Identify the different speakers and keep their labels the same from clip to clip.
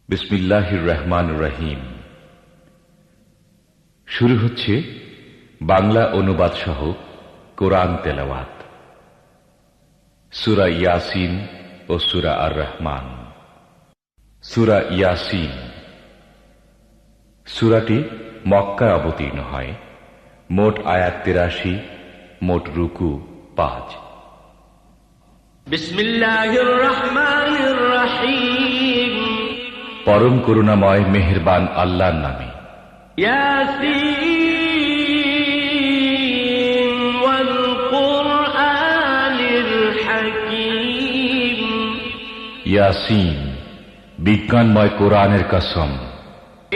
Speaker 1: বিসমিল্লাহির রহমানির রহিম। শুরু হচ্ছে বাংলা অনুবাদ সহ কোরআন তেলাওয়াত। সূরা ইয়াসিন ও সূরা আর রহমান। সূরা ইয়াসিন সূরাটি মক্কায় অবতীর্ণ হয়। মোট আয়াত ৮৩, মোট রুকু ৫।
Speaker 2: বিসমিল্লাহির রহমানির রহিম।
Speaker 1: পরম করুণাময় মেহেরবান আল্লাহর নামে।
Speaker 2: ইয়াসিন ওয়াল কুরআনিল হাকীম।
Speaker 1: ইয়াসিন বিজ্ঞানময় কোরআনের কসম।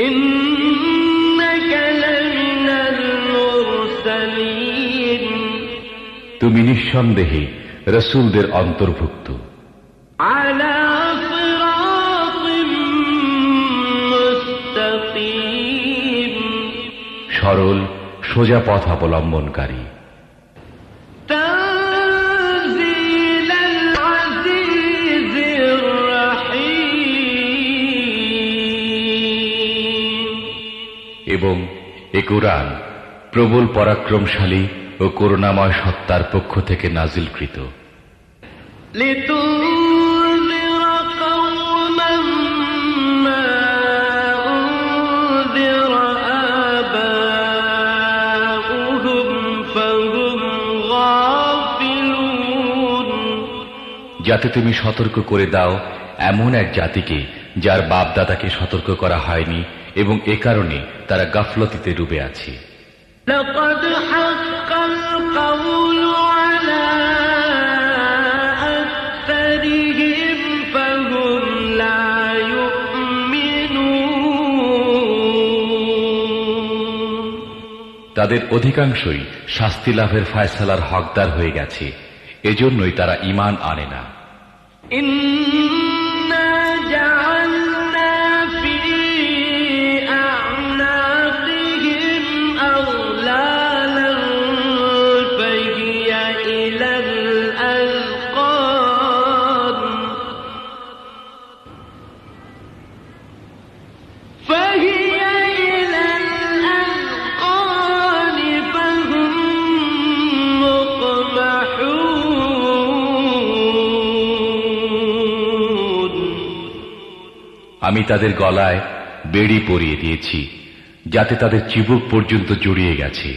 Speaker 2: ইন্নাকা লামিনাল মুরসালিন।
Speaker 1: তুমি নিঃসন্দেহে রাসূলদের অন্তর্ভুক্ত।
Speaker 2: আলা সিরাতিম মুস্তাকিম।
Speaker 1: সরল সোজা পথ অবলম্বনকারী।
Speaker 2: তানজিলাল আজিজির রাহিম।
Speaker 1: এবং এ কোরআন প্রবল পরাক্রমশালী ও করুণাময় সত্তার পক্ষ থেকে নাজিলকৃত।
Speaker 2: লিতুনযিরা কওমান মা উনযিরা আবাউহুম ফাহুম গাফিলুন।
Speaker 1: যাতে তুমি সতর্ক করে দাও এমন এক জাতিকে যার বাপ দাদাকে সতর্ক করা হয়নি, এবং এ কারণে তারা গাফলতিতে ডুবে আছে।
Speaker 2: লাকাদ হাক্কাল কাওলু আলা আকতারিহিম ফাহুম লা ইউমিনুন।
Speaker 1: তাদের অধিকাংশই শাস্তি লাভের ফায়সালার হকদার হয়ে গেছে, এজন্যই তারা ঈমান আনে না।
Speaker 2: ইন্না জাআলনা ফি আ'নাকিহিম আগলালান ফাহিয়া ইলাল আযকান ফাহিয়া ইলাল আযকান ফাহুম মুকমাহুন।
Speaker 1: আমি তাদের গলায় বেড়ি পরিয়ে দিয়েছি, যাতে তাদের চিবুক পর্যন্ত জড়িয়ে গেছে,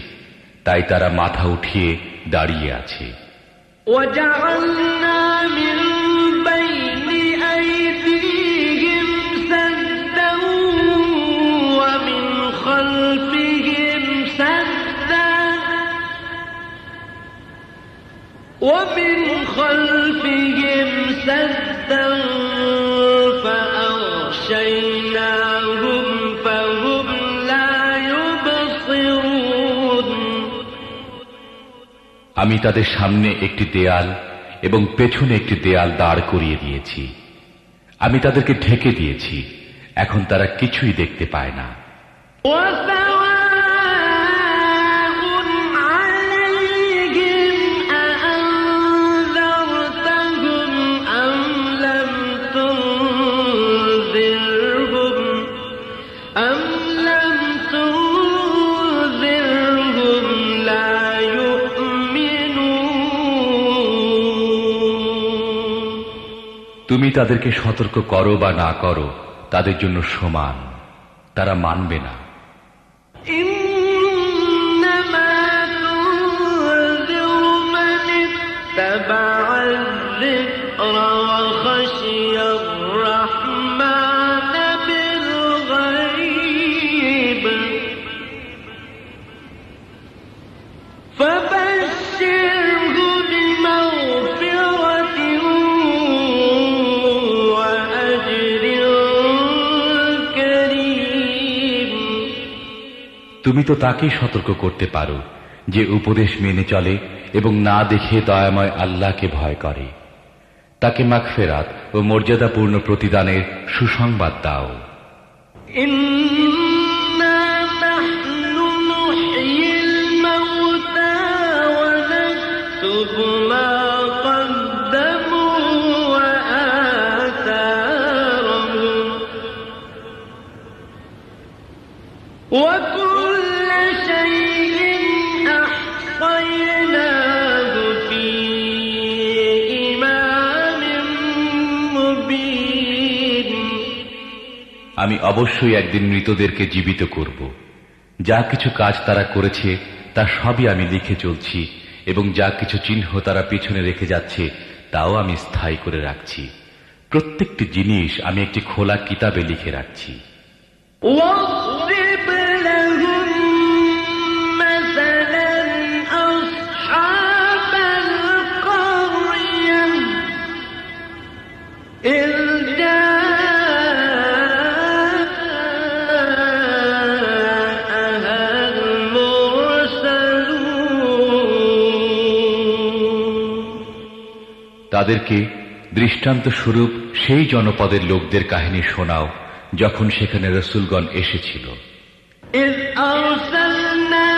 Speaker 1: তাই তারা মাথা উঠিয়ে দাঁড়িয়ে আছে।
Speaker 2: وجعلنا من بين أيديهم سدا ومن خلفهم سدا فأغشيناهم فهم لا يبصرون।
Speaker 1: আমি তাদের সামনে একটি দেয়াল এবং পেছনে একটি দেয়াল দাঁড় করিয়ে দিয়েছি। আমি তাদেরকে ঢেকে দিয়েছি, এখন তারা কিছুই দেখতে পায় না।
Speaker 2: وسواء عليهم أأنذرتهم أم لم تنذرهم لا يؤمنون।
Speaker 1: তুমি তাদেরকে সতর্ক করো বা না করো, তাদের জন্য সমান, তারা মানবে না।
Speaker 2: إنما تنذر من اتبع الذكر وخشي الرحمن بالغيب فبشره بمغفرة وأجر كريم।
Speaker 1: তুমি তো তাকেই সতর্ক করতে পারো যে উপদেশ মেনে চলে এবং না দেখে দয়াময় আল্লাহকে ভয় করে। তাকে মাগফিরাত ও মর্যাদাপূর্ণ প্রতিদানের সুসংবাদ দাও।
Speaker 2: إنا نحن نحيي الموتى ونكتب ما قدموا وآثارهم وكل شيء أحصيناه في إمام مبين
Speaker 1: আমি অবশ্যই একদিন মৃতদেরকে জীবিত করব। যা কিছু কাজ তারা করেছে তা সবই আমি লিখে চলছি, এবং যা কিছু চিহ্ন তারা পিছনে রেখে যাচ্ছে তাও আমি স্থায়ী করে রাখছি। প্রত্যেকটি জিনিস আমি একটি খোলা কিতাবে লিখে রাখছি।
Speaker 2: واضرب لهم مثلا أصحاب القرية إذ جاءها المرسلون
Speaker 1: তাদেরকে দৃষ্টান্ত স্বরূপ সেই জনপদের লোকদের কাহিনী শোনাও যখন সেখানে রসূলগণ এসেছিল।
Speaker 2: إذ أرسلنا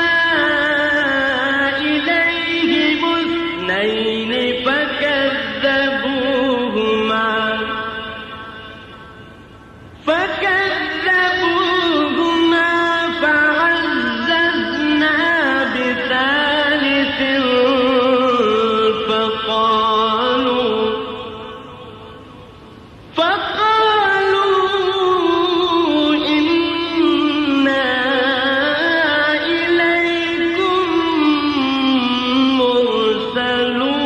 Speaker 2: إليهم اثنين فكذبوهما فعززنا بثالث فقالوا إنا إليكم مرسلون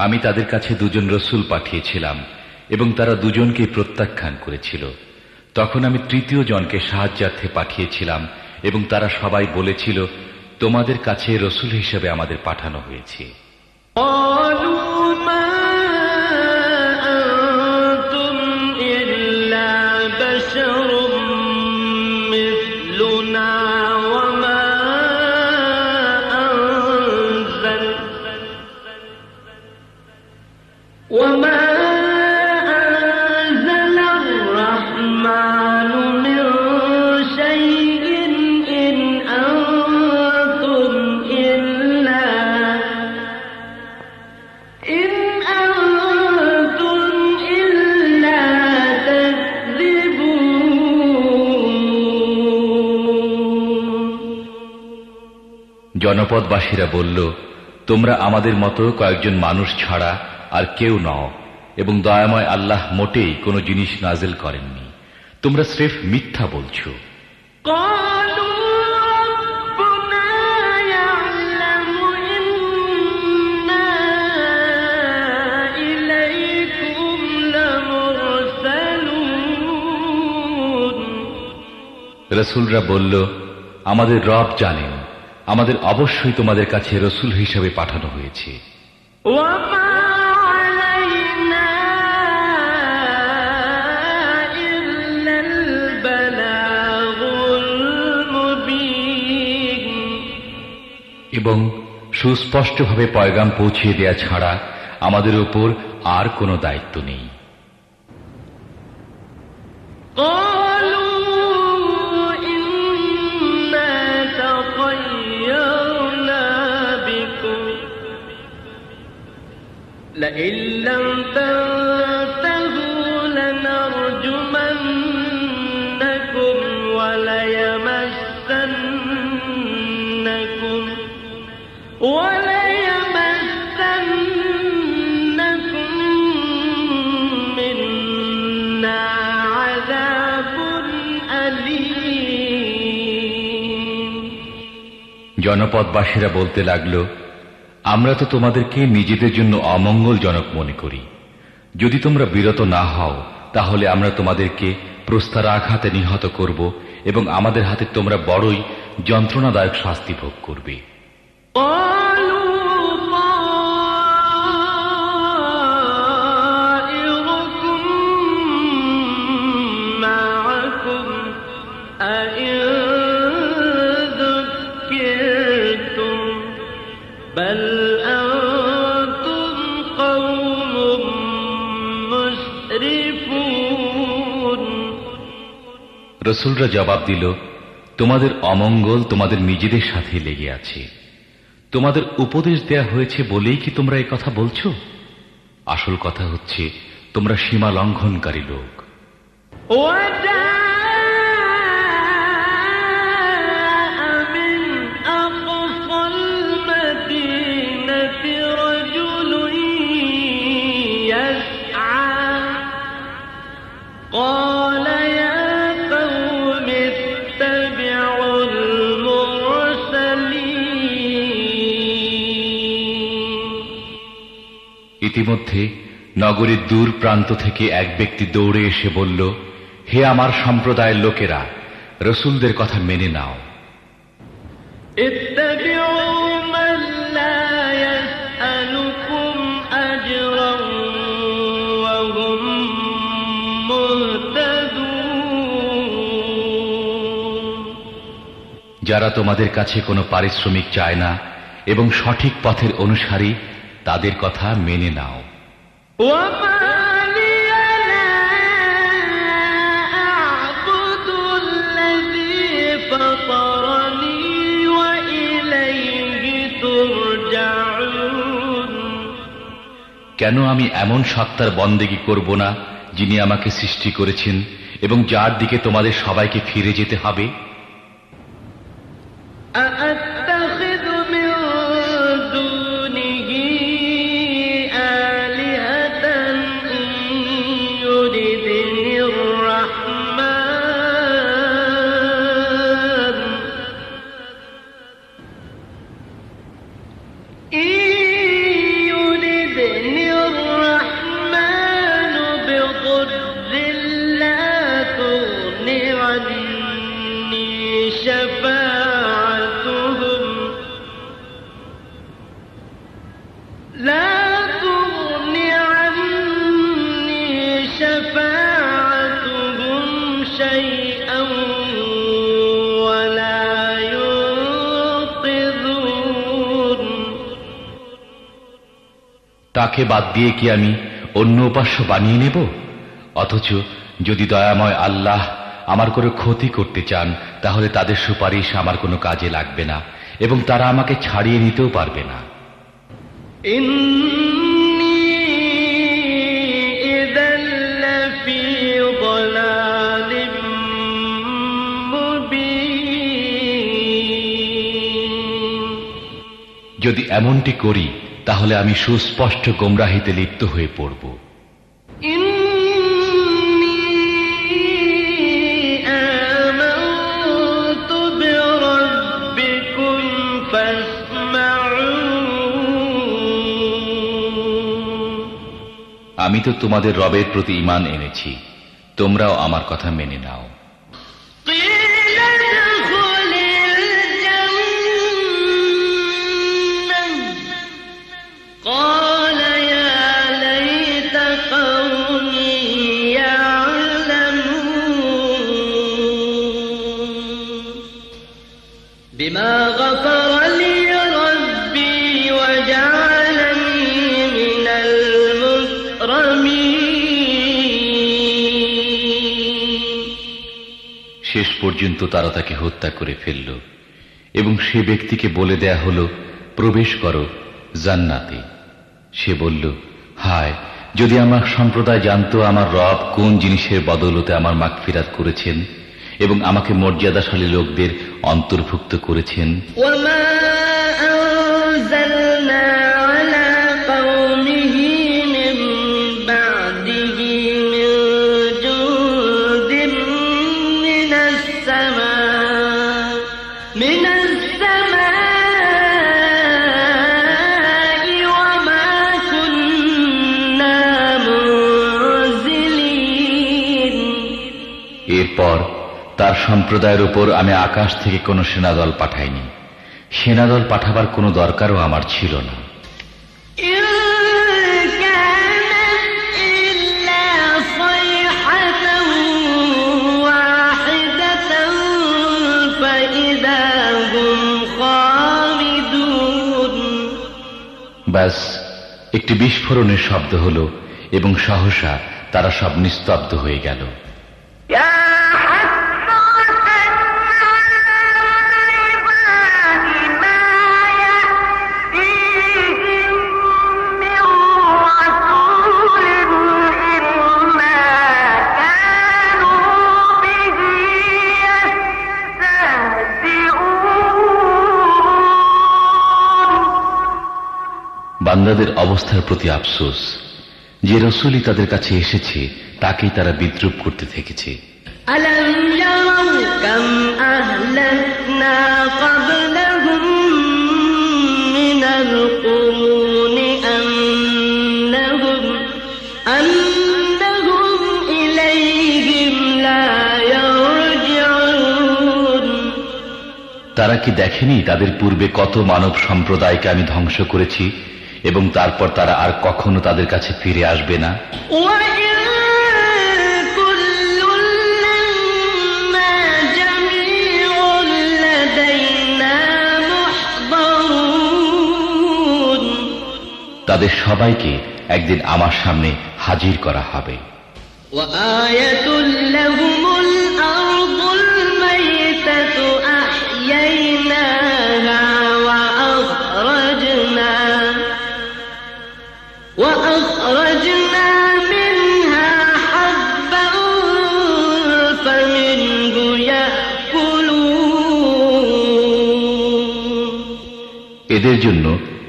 Speaker 1: আমি তাদের কাছে দুজন রসূল পাঠিয়েছিলাম এবং তারা দুজনকে প্রত্যাখ্যান করেছিল। তখন আমি তৃতীয় জনকে সাহায্যার্থে পাঠিয়েছিলাম এবং তারা সবাই বলেছিল, তোমাদের কাছে রসূল হিসেবে আমাদের পাঠানো হয়েছে।
Speaker 2: قالوا ما أنتم إلا بشر مثلنا وما أنزل الرحمن من شيء إن أنتم إلا تكذبون
Speaker 1: জনপদবাসীরা বলল, তোমরা আমাদের মতো কয়েকজন মানুষ ছাড়া আর কেউ নও, এবং দয়াময় আল্লাহ মোটেই কোনো জিনিস নাজিল করেননি। তোমরা স্রেফ মিথ্যা বলছো।
Speaker 2: قالوا ربنا يعلم إنا إليكم لمرسلون
Speaker 1: রসূলরা বলল, আমাদের রব জানেন, আমাদের অবশ্যই তোমাদের কাছে রসূল হিসেবে পাঠানো হয়েছে।
Speaker 2: وما علينا إلا البلاغ المبين
Speaker 1: এবং সুস্পষ্টভাবে পয়গাম পৌঁছিয়ে দেয়া ছাড়া আমাদের উপর আর কোনো দায়িত্ব নেই।
Speaker 2: قالوا إنا تطيرنا بكم لئن لم تنتهوا لنرجمنكم وليمسنكم منا عذاب أليم
Speaker 1: জনপদবাসীরা বলতে লাগল, আমরা তো তোমাদেরকে নিজেদের জন্য অমঙ্গলজনক মনে করি। যদি তোমরা বিরত না হও তাহলে আমরা তোমাদেরকে প্রস্তরাঘাতে নিহত করব এবং আমাদের হাতে তোমরা বড়ই যন্ত্রণাদায়ক শাস্তি ভোগ করবে।
Speaker 2: قالوا طائركم معكم أئن ذكرتم بل أنتم قوم مسرفون
Speaker 1: রসূলরা জবাব দিল, তোমাদের অমঙ্গল তোমাদের নিজেদের সাথে লেগে আছে। তোমাদের উপদেশ দেয়া হয়েছে বলেই কি তোমরা এই কথা বলছো? আসল কথা হচ্ছে তোমরা সীমা লঙ্ঘনকারী লোক।
Speaker 2: وجاء من أقصى المدينة رجل يسعى قال يا قوم اتبعوا المرسلين
Speaker 1: ইতিমধ্যে নগরীর দূর প্রান্ত থেকে এক ব্যক্তি দৌড়ে এসে বলল, হে আমার সম্প্রদায়ের লোকেরা, রসূলদের কথা মেনে নাও।
Speaker 2: اتبعوا من لا يسألكم أجرا وهم مهتدون
Speaker 1: যারা তোমাদের কাছে কোনো পারিশ্রমিক চায় না এবং সঠিক পথের অনুসারী, তাদের কথা মেনে নাও।
Speaker 2: وما لي لا أعبد الذي فطرني وإليه ترجعون
Speaker 1: কেন আমি এমন সত্তার বন্দেগী করব না যিনি আমাকে সৃষ্টি করেছেন এবং যার দিকে তোমাদের সবাইকে ফিরে যেতে হবে?
Speaker 2: أأتخذ من دونه آلهة إن يردني الرحمن بضر لا تغن عني شفاعتهم شيئا ولا ينقذون
Speaker 1: তাকে বাদ দিয়ে কি আমি অন্য উপাস্য বানিয়ে নেব? অথচ যদি দয়াময় আল্লাহ আমার কোনো ক্ষতি করতে চান, তাহলে তাদের সুপারিশ আমার কোনো কাজে লাগবে না এবং তারা আমাকে ছাড়িয়ে নিতেও পারবে না।
Speaker 2: إني إذا لفي ضلال مبين
Speaker 1: যদি এমনটি করি তাহলে আমি সুস্পষ্ট গোমরাহিতে লিপ্ত হয়ে পড়ব।
Speaker 2: إني آمنت بربكم فاسمعون
Speaker 1: আমি তো তোমাদের রবের প্রতি ঈমান এনেছি, তোমরাও আমার কথা মেনে নাও।
Speaker 2: قيل ادخل الجنة قال يا ليت قومي يعلمون بما غفر لي ربي وجعلني من المكرمين
Speaker 1: শেষ পর্যন্ত তারা তাকে হত্যা করে ফেলল এবং সে ব্যক্তিকে বলে দেয়া হলো, প্রবেশ করো জান্নাতে। সে বলল, হায়, যদি আমার সম্প্রদায় জানতো আমার রব কোন জিনিসের বদৌলতে আমার মাগফিরাত করেছেন এবং আমাকে মর্যাদাশালী লোকদের অন্তর্ভুক্ত করেছেন।
Speaker 2: وما أنزلنا على قومه من بعده من جند من السماء وما كنا منزلين
Speaker 1: এরপর তার সম্প্রদায়ের উপর আমি আকাশ থেকে কোনো সেনাদল পাঠাইনি, সেনাদল পাঠাবার কোনো দরকারও আমার ছিল না।
Speaker 2: إن كانت إلا صيحة واحدة فإذا هم خامدون
Speaker 1: ব্যাস একটি বিস্ফোরণের শব্দ হলো এবং সহসা তারা সব নিস্তব্ধ হয়ে গেল।
Speaker 2: يا حسرة على العباد ما يأتيهم من رسول إلا كانوا
Speaker 1: বান্দাদের অবস্থার প্রতি আফসোস, যে রসূলই তাদের কাছে এসেছে তাকেই তারা বিদ্রূপ করতে থেকেছে।
Speaker 2: ألم يروا كم أهلكنا قبلهم من القرون أنهم إليهم لا يرجعون।
Speaker 1: তারা কি দেখেনি তাদের পূর্বে কত মানব সম্প্রদায়কে আমি ধ্বংস করেছি এবং তারপর তারা আর কখনো তাদের কাছে ফিরে আসবে না। তাদের সবাইকে একদিন আমার সামনে হাজির করা হবে।
Speaker 2: وآية لهم الأرض الميتة أحييناها وأخرجنا منها حبا فمنه يأكلون।
Speaker 1: এদের জন্য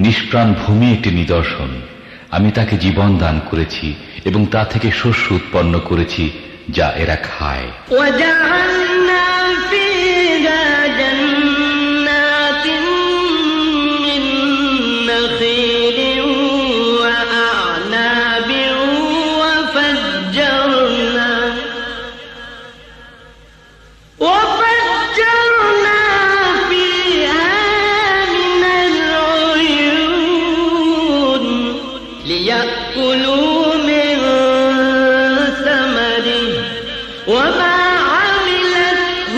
Speaker 1: নিষ্প্রাণ ভূমি একটি নিদর্শন। আমি তাকে জীবন দান করেছি এবং তা থেকে শস্য উৎপন্ন করেছি যা এরা খায়।
Speaker 2: وجعلنا فيها جنات من نخيل وأعناب وفجرنا فيها من العيون ليأكلوا من ثمره وما عملته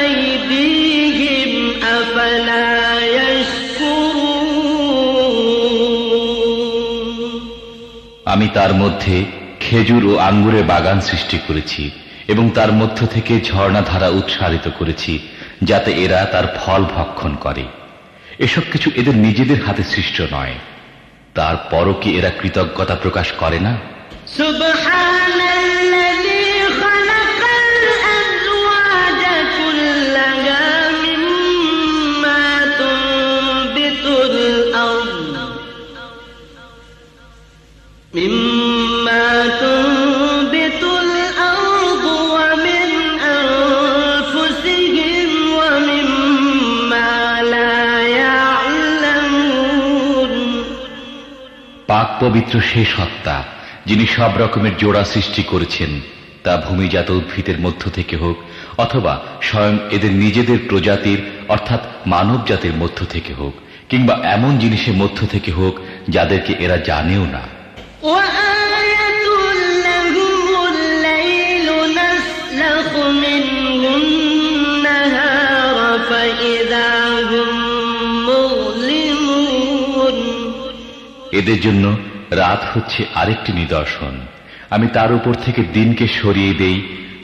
Speaker 2: أيديهم أفلا يشكرون।
Speaker 1: আমি তার মধ্যে খেজুর ও আঙ্গুরের বাগান সৃষ্টি করেছি এবং তার মধ্য থেকে ঝর্ণাধারা উৎসারিত করেছি যাতে এরা তার ফল ভক্ষণ করে। এসব কিছু এদের নিজেদের হাতে সৃষ্ট নয়, তারপরও কি এরা কৃতজ্ঞতা প্রকাশ করে না?
Speaker 2: সুবহানাল্লাযী খালাকাল আযওয়াজা কুল্লাহা মিম্মা তুনবিতুল আরদ ওয়া মিন আনফুসিহিম ওয়া মিম্মা লা ইয়া'লামুন।
Speaker 1: পাক পবিত্র সে সত্তা যিনি সব রকমের জোড়া সৃষ্টি করেছেন, তা ভূমিজাত উদ্ভিদের মধ্য থেকে হোক অথবা স্বয়ং এদের নিজেদের প্রজাতির অর্থাৎ মানব জাতির মধ্য থেকে হোক, কিংবা এমন জিনিসের মধ্য থেকে হোক যাদেরকে এরা জানেও না।
Speaker 2: وآية لهم الليل نسلخ منه النهار فإذا هم مظلمون।
Speaker 1: এদের জন্য রাত হচ্ছে আরেকটি নিদর্শন। আমি তার উপর থেকে দিনকে সরিয়ে দেই,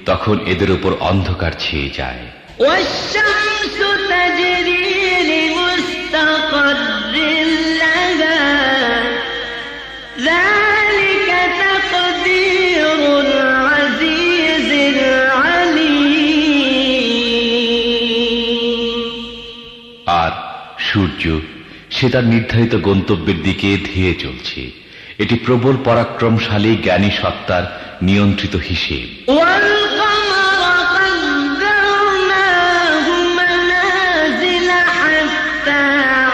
Speaker 1: তখন এদের উপর অন্ধকার ছেয়ে যায়।
Speaker 2: والشمس تجري لمستقر لها ذلك تقدير العزيز العليم।
Speaker 1: আর সূর্য সে তার নির্ধারিত গন্তব্যের দিকে ধেয়ে চলছে, এটি প্রবল পরাক্রমশালী জ্ঞানী সত্তার নিয়ন্ত্রিত হিসেব।
Speaker 2: والقمر قدرناه منازل حتى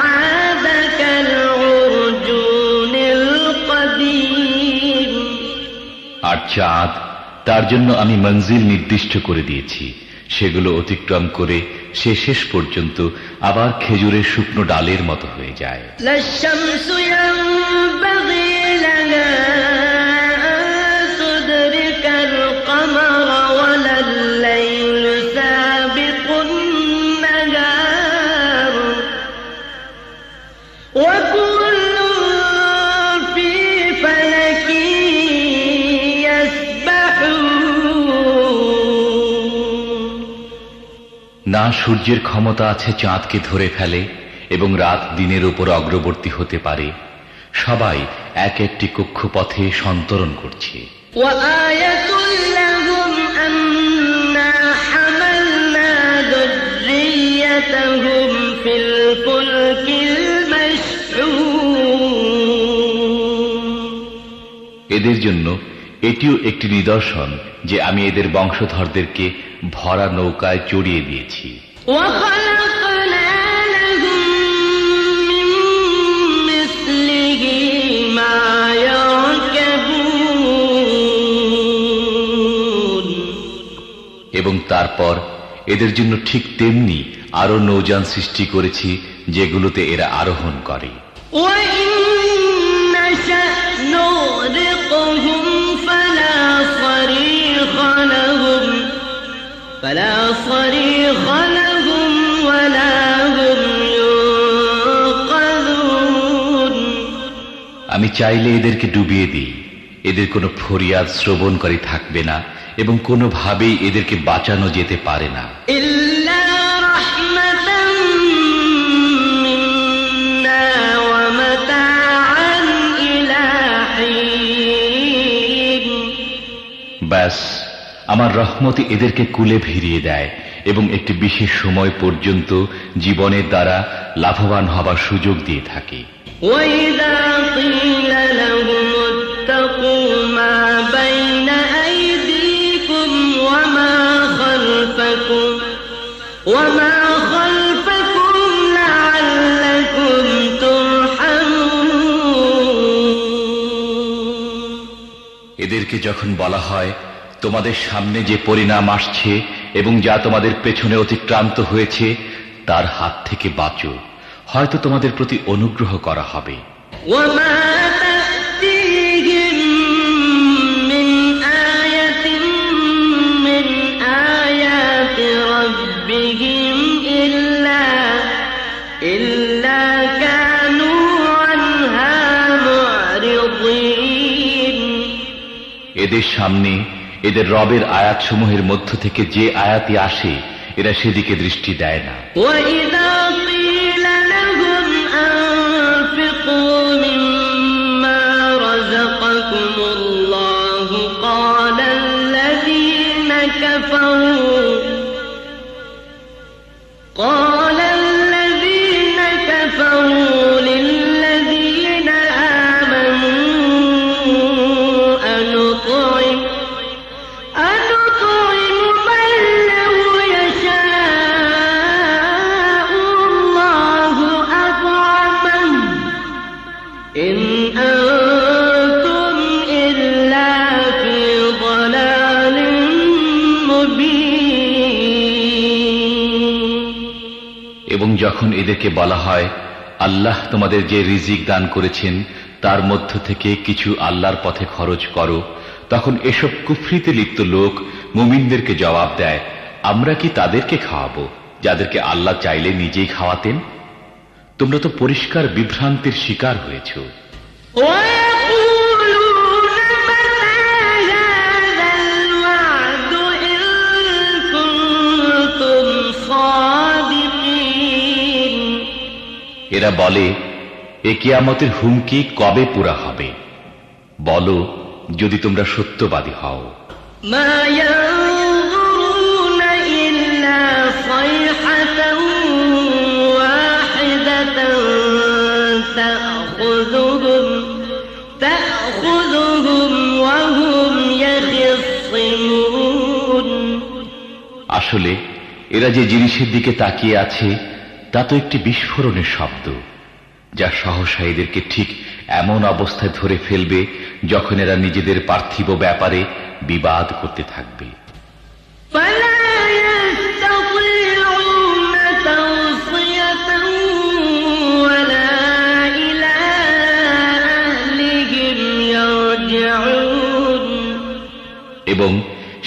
Speaker 2: عاد كالعرجون القديم।
Speaker 1: আর চাঁদ, তার জন্য আমি মঞ্জিল নির্দিষ্ট করে দিয়েছি, সেগুলো অতিক্রম করে সে শেষ পর্যন্ত আবার খেজুরের শুকনো ডালের মতো হয়ে যায়।
Speaker 2: لا الشمس ينبغي لها أن تدرك القمر ولا الليل سابق النهار وكل في فلك يسبحون।
Speaker 1: না সূর্যের ক্ষমতা আছে চাঁদকে ধরে ফেলে এবং রাত দিনের উপর অগ্রবর্তী হতে পারে, সবাই এক একটি কক্ষপথে সন্তরণ করছে।
Speaker 2: وآية لهم أنا حملنا ذريتهم في الفلك المشحون
Speaker 1: এদের জন্য এটিও একটি নিদর্শন যে আমি এদের বংশধরদেরকে ভরা নৌকায় চড়িয়ে দিয়েছি।
Speaker 2: وخلقنا لهم من مثله ما يركبون
Speaker 1: এবং তারপর এদের জন্য ঠিক তেমনি আরো নৌযান সৃষ্টি করেছি যেগুলোতে এরা আরোহণ করে।
Speaker 2: وإن نشأ نغرقهم فلا صريخ لهم ولا هم ينقذون
Speaker 1: আমি চাইলে এদেরকে ডুবিয়ে দিই, এদের কোনো ফরিয়াদ শ্রবণকারী থাকবে না এবং কোনোভাবেই এদেরকে বাঁচানো যেতে পারে না।
Speaker 2: إلا رحمة منا ومتاعا إلى حين
Speaker 1: ব্যাস আমার রহমতে এদেরকে কুলে ভিড়িয়ে দেয় এবং একটি বিশেষ সময় পর্যন্ত জীবনের দ্বারা লাভবান হবার সুযোগ দিয়ে থাকে।
Speaker 2: وإذا قيل لهم اتقوا ما بين أيديكم وما خلفكم لعلكم ترحمون
Speaker 1: এদেরকে যখন বলা হয় তোমাদের সামনে যে পরিণাম আসছে এবং যা তোমাদের পেছনে অতিক্রান্ত হয়েছে তার হাত থেকে বাঁচো, হয়তো তোমাদের প্রতি অনুগ্রহ করা হবে।
Speaker 2: وما تأتيهم من آية من آيات ربهم إلا كانوا عنها معرضين
Speaker 1: এদের সামনে এদের রবের আয়াতসমূহের মধ্য থেকে যে আয়াতই আসে এরা সেদিকে দৃষ্টি দেয় না।
Speaker 2: وإذا قيل لهم أنفقوا مما رزقكم الله قال الذين كفروا للذين آمنوا أنطعم من لو يشاء الله أطعمه إن أنتم إلا في ضلال مبين
Speaker 1: এবং যখন এদেরকে বলা হয় আল্লাহ তোমাদের যে রিজিক দান করেছেন তার মধ্য থেকে কিছু আল্লাহর পথে খরচ করো, তখন এসব কুফরিতে লিপ্ত লোক মুমিনদেরকে জবাব দেয়, আমরা কি তাদেরকে খাওয়াবো যাদেরকে আল্লাহ চাইলে নিজেই খাওয়াতেন? তোমরা তো পরিষ্কার বিভ্রান্তির শিকার হয়েছ।
Speaker 2: ويقولون متى هذا الوعد إن كنتم صادقين
Speaker 1: এরা বলে এ কিয়ামতের হুমকি কবে পুরা হবে? বলো যদি তোমরা সত্যবাদী হও।
Speaker 2: ما ينظرون إلا صيحة واحدة تأخذهم وهم يخصمون
Speaker 1: আসলে এরা যে জিনিসের দিকে তাকিয়ে আছে তা তো একটি বিস্ফোরণের শব্দ, যা সহসা এদেরকে ঠিক এমন অবস্থায় ধরে ফেলবে যখন এরা নিজেদের পার্থিব ব্যাপারে বিবাদ করতে থাকবে।
Speaker 2: فلا يستطيعون توصية ولا إلى أهلهم يرجعون
Speaker 1: এবং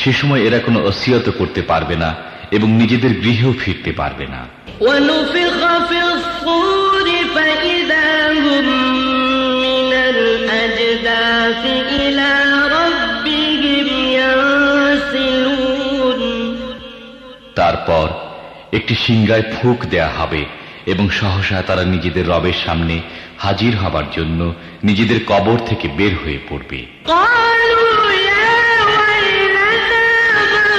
Speaker 1: সে সময় এরা কোনো ওসিয়ত করতে পারবে না এবং নিজেদের গৃহেও ফিরতে পারবে না।
Speaker 2: ونفخ في الصور فإذا هم من الأجداث إلى ربهم ينسلون
Speaker 1: তারপর একটি সিংগায় ফুঁক দেয়া হবে এবং সহসা তারা নিজেদের রবের সামনে হাজির হবার জন্য নিজেদের কবর থেকে বের হয়ে পড়বে।
Speaker 2: قالوا يا ويلنا من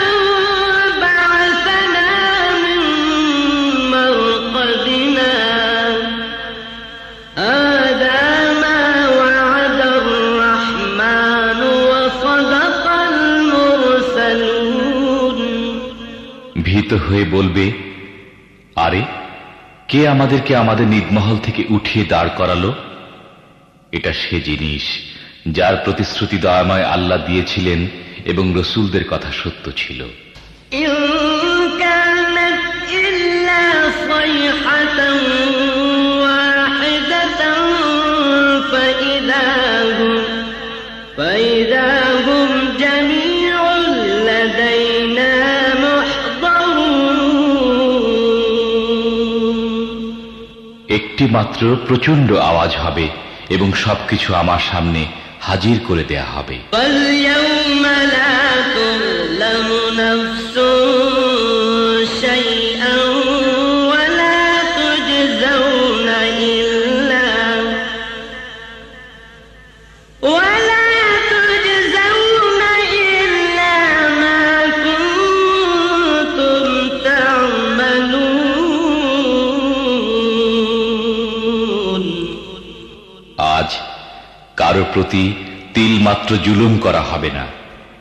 Speaker 2: بعثنا من مرقدنا هذا ما وعد الرحمن
Speaker 1: চিন্তিত হয়ে বলবে, আরে কে আমাদেরকে আমাদের নিদমহল থেকে উঠিয়ে দাঁড় করালো? এটা সে জিনিস যার প্রতিশ্রুতি দয়াময় আল্লাহ দিয়েছিলেন এবং রসূলদের কথা সত্য ছিল।
Speaker 2: إن كانت إلا صيحة واحدة فإذا هم جميع لدينا محضرون।
Speaker 1: একটি মাত্র প্রচন্ড আওয়াজ হবে এবং সবকিছু আমার সামনে হাজির করে দেয়া হবে।
Speaker 2: فاليوم لا تظلم نفس شيئا ولا تجزون إلا ما كنتم تعملون।
Speaker 1: আজ কারো প্রতি তিল মাত্র জুলুম করা হবে না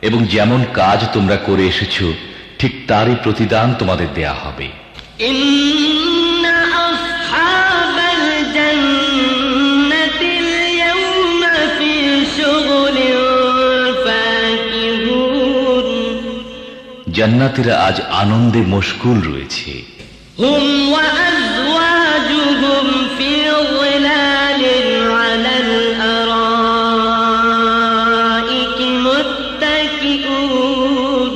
Speaker 1: এবং যেমন কাজ তোমরা করে এসেছো ঠিক তারই প্রতিদান তোমাদের দেয়া হবে।
Speaker 2: إن أصحاب الجنة اليوم في شغل فاكهون।
Speaker 1: জান্নাতীরা আজ আনন্দে মশগুল রয়েছে।
Speaker 2: هم وأزواجهم في ظلال على الأرائك متكئون।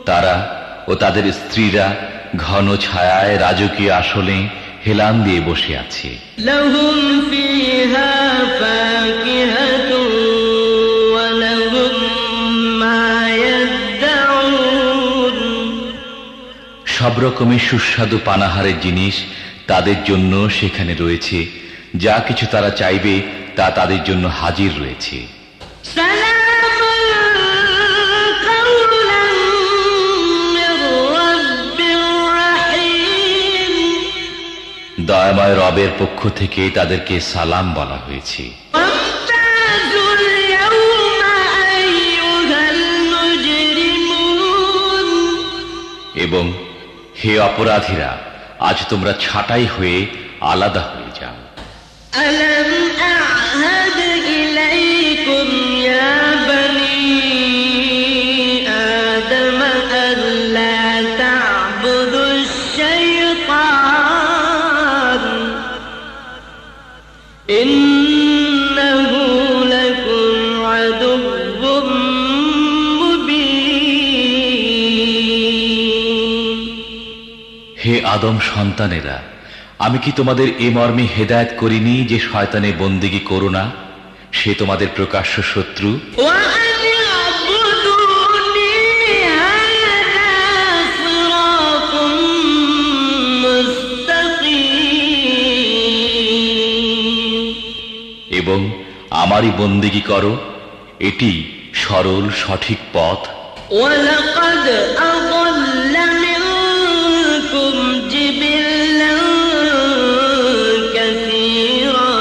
Speaker 1: তারা ও তাদের স্ত্রীরা ঘন ছায়ায় রাজকীয় আসনে হেলান দিয়ে বসে আছে।
Speaker 2: لهم فيها فاكهة ولهم ما يدعون।
Speaker 1: সব রকমের সুস্বাদু পানাহারের জিনিস তাদের জন্য সেখানে রয়েছে, যা কিছু তারা চাইবে তা তাদের জন্য হাজির রয়েছে।
Speaker 2: سلام قولا من رب رحيم।
Speaker 1: দয়াময় রবের পক্ষ থেকে তাদেরকে সালাম বলা হয়েছে।
Speaker 2: وامتازوا اليوم أيها المجرمون।
Speaker 1: এবং হে অপরাধীরা, আজ তোমরা ছাঁটাই হয়ে আলাদা হয়ে যাও।
Speaker 2: ألم أعهد إليكم يا بني آدم ألا تعبدوا الشيطان إنه لكم عدو مبين।
Speaker 1: হে আদম সন্তানেরা, আমি কি তোমাদের এ মর্মে হেদায়েত করিনি যে শয়তানের বন্দেগী করো না? সে তোমাদের প্রকাশ্য শত্রু।
Speaker 2: وأن اعبدوني هذا صراط مستقيم।
Speaker 1: এবং আমারই বন্দেগী করো, এটি সরল সঠিক পথ।
Speaker 2: ولقد أضل منكم جبلا كثيرا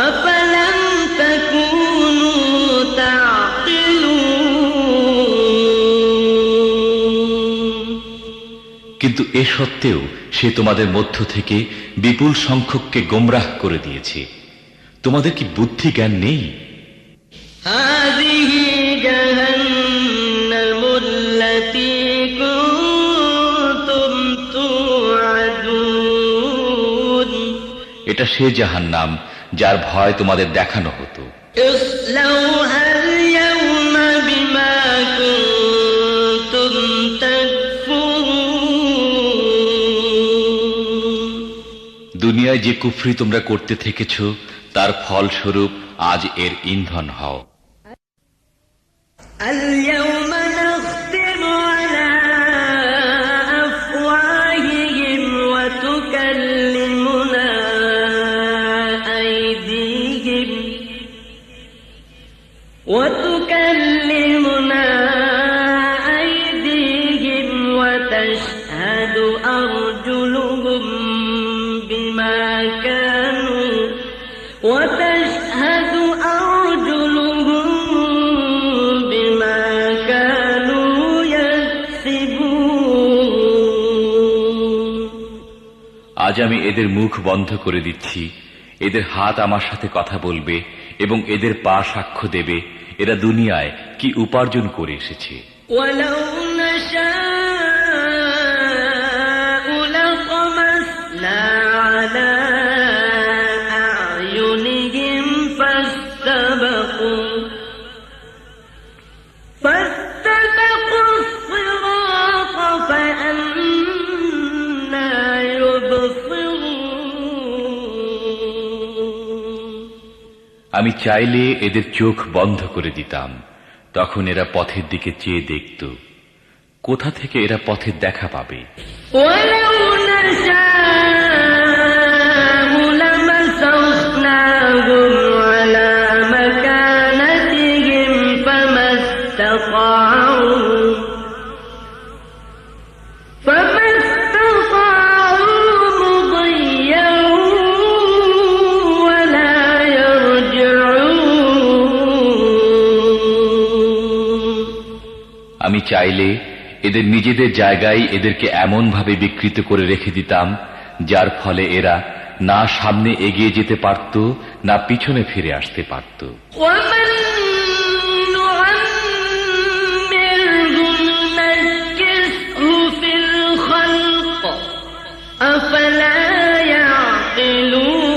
Speaker 2: أفلم تكونوا تعقلون।
Speaker 1: কিন্তু এ সত্ত্বেও সে তোমাদের মধ্য থেকে বিপুল সংখ্যককে গোমরাহ করে দিয়েছে। তোমাদের কি বুদ্ধি জ্ঞান নেই?
Speaker 2: هذه جهنم التي كنتم توعدون।
Speaker 1: এটা সে জাহান্নাম যার ভয় তোমাদের দেখানো হতো।
Speaker 2: اصلوها اليوم بما كنتم تكفرون।
Speaker 1: দুনিয়ায় যে কুফরি তোমরা করতে থেকেছ তার ফলস্বরূপ আজ এর ইন্ধন হও।
Speaker 2: اليوم نختم على أفواههم وتكلمنا أيديهم وتشهد أرجلهم بما كانوا يكسبون।
Speaker 1: আজ আমি এদের মুখ বন্ধ করে দিচ্ছি, এদের হাত আমার সাথে কথা বলবে এবং এদের পা সাক্ষ্য দেবে এরা দুনিয়ায় কি উপার্জন করে এসেছে।
Speaker 2: ولو نشاء لطمسنا على أعينهم فاستبقوا الصراط فأنى يبصرون।
Speaker 1: আমি চাইলে এদের চোখ বন্ধ করে দিতাম, তখন এরা পথের দিকে চেয়ে দেখত। কোথা থেকে এরা পথের দেখা পাবে?
Speaker 2: ولو نشاء لمسخناهم على مكانتهم فما استطاعوا مضيا ولا يرجعون।
Speaker 1: আমি চাইলে এদের নিজেদের জায়গায় এদেরকে এমন ভাবে বিকৃত করে রেখে দিতাম যার ফলে এরা না সামনে এগিয়ে যেতে পারত না পিছনে ফিরে আসতে পারত।
Speaker 2: ومن نعمره ننكسه في الخلق أفلا يعقلون।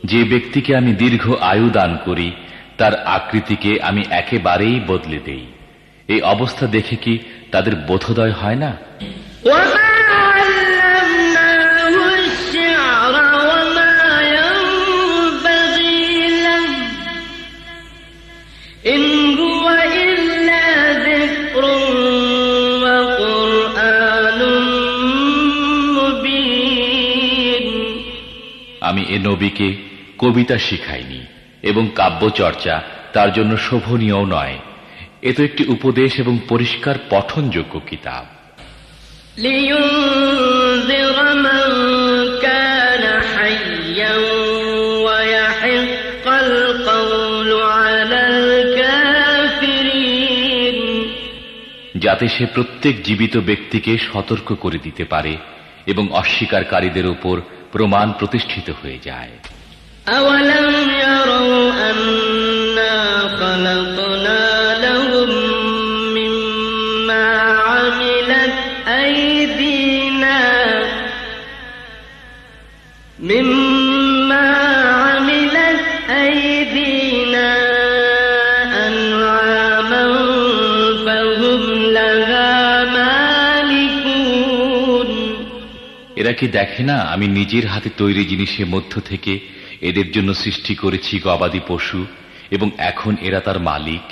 Speaker 1: যে ব্যক্তিকে আমি দীর্ঘ আয়ু দান করি তার আকৃতিকে আমি একেবারেই বদলে দেই। এই অবস্থা দেখে কি তাদের বোধোদয় হয় না?
Speaker 2: وما علمناه الشعر وما ينبغي له إن هو إلا ذكر وقرآن مبين।
Speaker 1: আমি এ নবীকে কবিতা শিখাইনি এবং কাব্য চর্চা তার জন্য শোভনীয় নয়। এ তো একটি উপদেশ এবং পরিষ্কার পঠনযোগ্য কিতাব।
Speaker 2: لينذر من كان حيا ويحق القول على الكافرين।
Speaker 1: যাতে সে প্রত্যেক জীবিত ব্যক্তিকে সতর্ক করে দিতে পারে এবং অস্বীকারীদের উপর প্রমাণ প্রতিষ্ঠিত হয়ে যায়।
Speaker 2: أولم يروا أنا خلقنا لهم مما عملت أيدينا أنعاما فهم لها مالكون।
Speaker 1: এরা কি দেখে না আমি নিজের হাতে তৈরি জিনিসের মধ্য থেকে এদের জন্য সৃষ্টি করেছি গবাদি পশু এবং এখন এরা তার মালিক।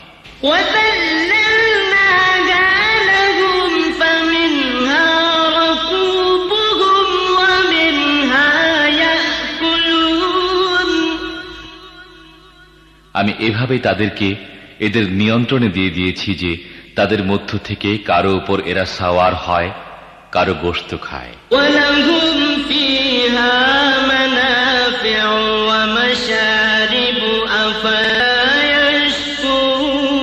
Speaker 2: وَذَلَّلْنَاهَا لَهُمْ فَمِنْهَا رَكُوبُهُمْ وَمِنْهَا يَأْكُلُونَ।
Speaker 1: আমি এভাবে তাদেরকে এদের নিয়ন্ত্রণে দিয়ে দিয়েছি যে তাদের মধ্য থেকে কারো উপর এরা সাওয়ার হয়, কারো গোশত খায়।
Speaker 2: وَلَهُمْ فِيهَا مَنَافِعُ وَمَشَارِبُ أَفَلَا يَشْكُرُونَ।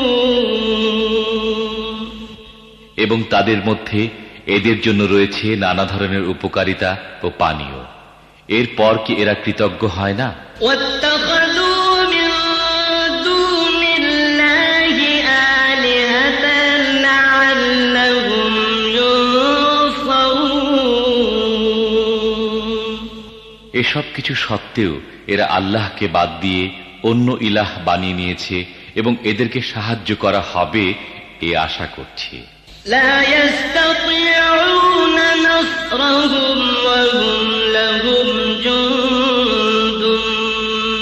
Speaker 1: এবং তাদের মধ্যে এদের জন্য রয়েছে নানা ধরনের উপকারিতা ও পানীয়। এরপর কি এরা কৃতজ্ঞ হয় না?
Speaker 2: وَاتَّخَذُوا مِن دُونِ اللَّهِ آلِهَةً لَعَلَّهُمْ يُنصَرُونَ।
Speaker 1: এসব কিছু সত্ত্বেও এরা আল্লাহকে বাদ দিয়ে অন্য ইলাহ বানিয়ে নিয়েছে এবং এদেরকে সাহায্য করা হবে এ আশা করছে।
Speaker 2: لا يستطيعون نصرهم وهم لهم جند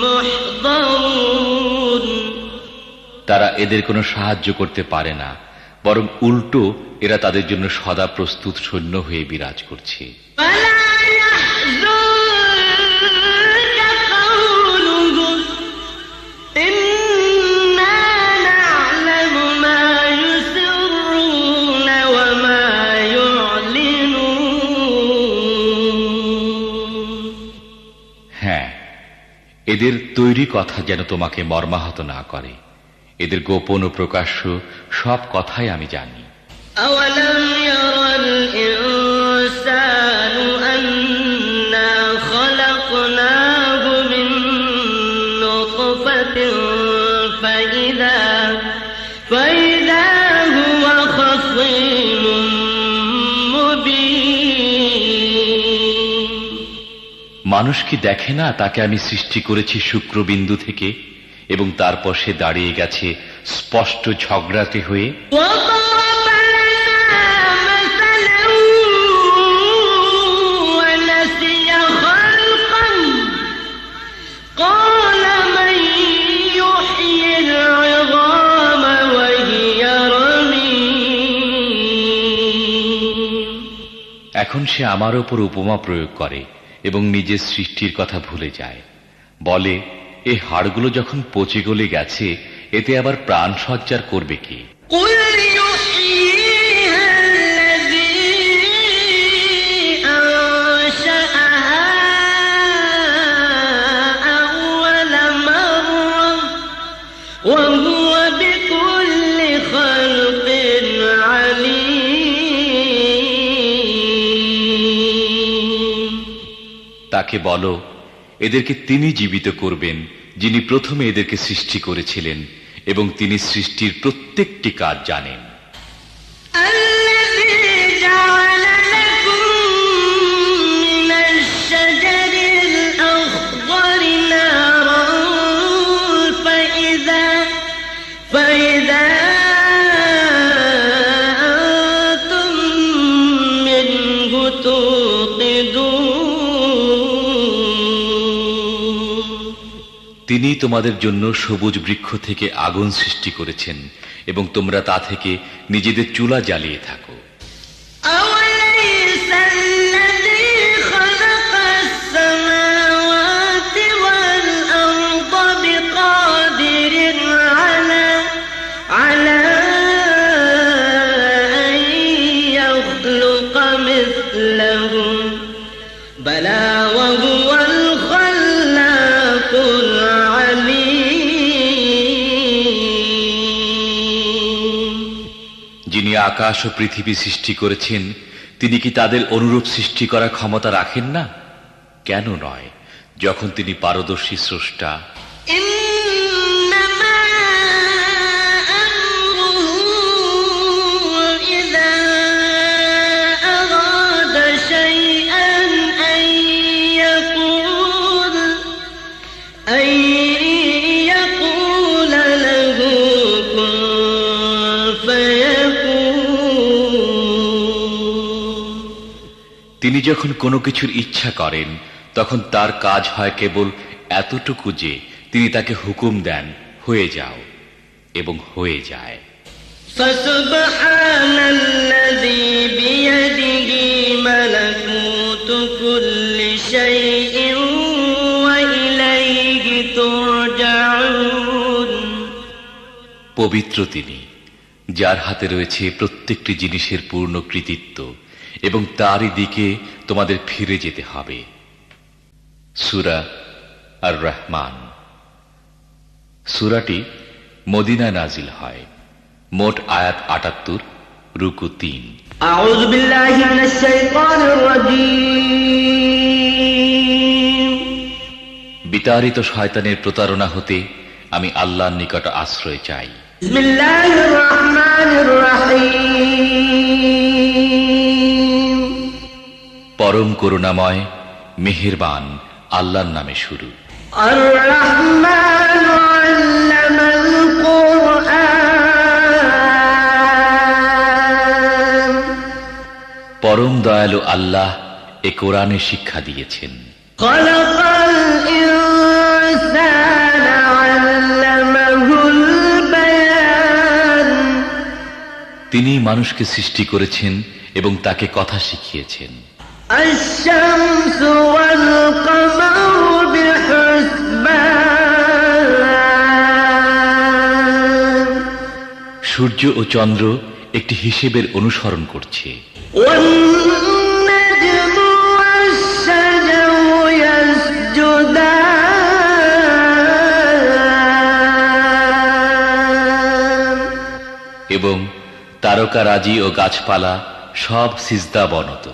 Speaker 2: محضرون।
Speaker 1: তারা এদের কোনো সাহায্য করতে পারে না, বরং উল্টো এরা তাদের জন্য সদা প্রস্তুত সৈন্য হয়ে বিরাজ করছে।
Speaker 2: فلا يحزنك قولهم إنا نعلم ما يسرون وما يعلنون।
Speaker 1: হ্যাঁ, এদের তৈরি কথা যেন তোমাকে মর্মাহত না করে। এদের গোপন ও প্রকাশ্য সব কথাই আমি জানি।
Speaker 2: أولم ير الإنسان أنا خلقناه من نطفة فإذا هو خصيم مبين
Speaker 1: মানুষ কি দেখে না তাকে আমি সৃষ্টি করেছি শুক্রবিন্দু থেকে এবং তারপর সে দাঁড়িয়ে গেছে স্পষ্ট ঝগড়াটে হয়ে।
Speaker 2: وضرب لنا مثلا ونسي خلقا قال من يحيي العظام وهي رميم
Speaker 1: এখন সে আমার ওপর উপমা প্রয়োগ করে এবং নিজের সৃষ্টির কথা ভুলে যায়। বলে, এই হাড়গুলো যখন পচে গলে গেছে এতে আবার প্রাণ সঞ্চার করবে কি?
Speaker 2: قل يحييها الذي أنشأها أول مرة وهو بكل خلق عليم
Speaker 1: তাকে বলো, এদেরকে তিনি জীবিত করবেন যিনি প্রথমে এদেরকে সৃষ্টি করেছিলেন এবং তিনি সৃষ্টির প্রত্যেকটি কাজ জানেন।
Speaker 2: الذي جعل لكم من الشجر الأخضر نارا فإذا أنتم منه توقدون
Speaker 1: তিনি তোমাদের জন্য সবুজ বৃক্ষ থেকে আগুন সৃষ্টি করেছেন এবং তোমরা তা থেকে নিজেদের চুলা জ্বালিয়ে থাকো।
Speaker 2: أوليس الذي خلق السماوات والأرض بقادر على أن يخلق مثلهم بلى وهو الخلاق العليم
Speaker 1: যিনি আকাশ ও পৃথিবী সৃষ্টি করেছেন তিনি কি তাদের অনুরূপ সৃষ্টি করার ক্ষমতা রাখেন না? কেন নয়, যখন তিনি পারদর্শী স্রষ্টা।
Speaker 2: إنما أمره إذا أراد شيئا أن يقول له كن فيكون
Speaker 1: তিনি যখন কোনো কিছুর ইচ্ছা করেন তখন তার কাজ হয় কেবল এতটুকু যে তিনি তাকে হুকুম দেন, হয়ে যাও, এবং হয়ে যায়।
Speaker 2: فسبحان الذي بيده ملكوت كل شيء وإليه ترجعون
Speaker 1: পবিত্র তিনি, যার হাতে রয়েছে প্রত্যেকটি জিনিসের পূর্ণ কৃতিত্ব এবং তারই দিকে তোমাদের ফিরে যেতে হবে। সূরা আর রহমান। সূরাটি মদিনায় নাজিল হয়। মোট আয়াত ৭৮, রুকু ৩।
Speaker 2: أعوذ بالله من الشيطان الرجيم
Speaker 1: বিতাড়িত শয়তানের প্রতারণা হতে আমি আল্লাহর নিকট আশ্রয় চাই।
Speaker 2: بسم الله الرحمن الرحيم
Speaker 1: পরম করুণাময় মেহেরবান আল্লাহর নামে শুরু।
Speaker 2: الرحمن علم القرآن
Speaker 1: পরম দয়ালু আল্লাহ এ কোরআনে শিক্ষা দিয়েছেন।
Speaker 2: خلق الإنسان علمه البيان
Speaker 1: তিনি মানুষকে সৃষ্টি করেছেন এবং তাকে কথা শিখিয়েছেন।
Speaker 2: الشمس والقمر بحسبان
Speaker 1: সূর্য ও চন্দ্র একটি হিসেবের অনুসরণ করছে।
Speaker 2: والنجم والشجر يسجدان
Speaker 1: এবং তারকারাজি ও গাছপালা সব সিজদা বনত।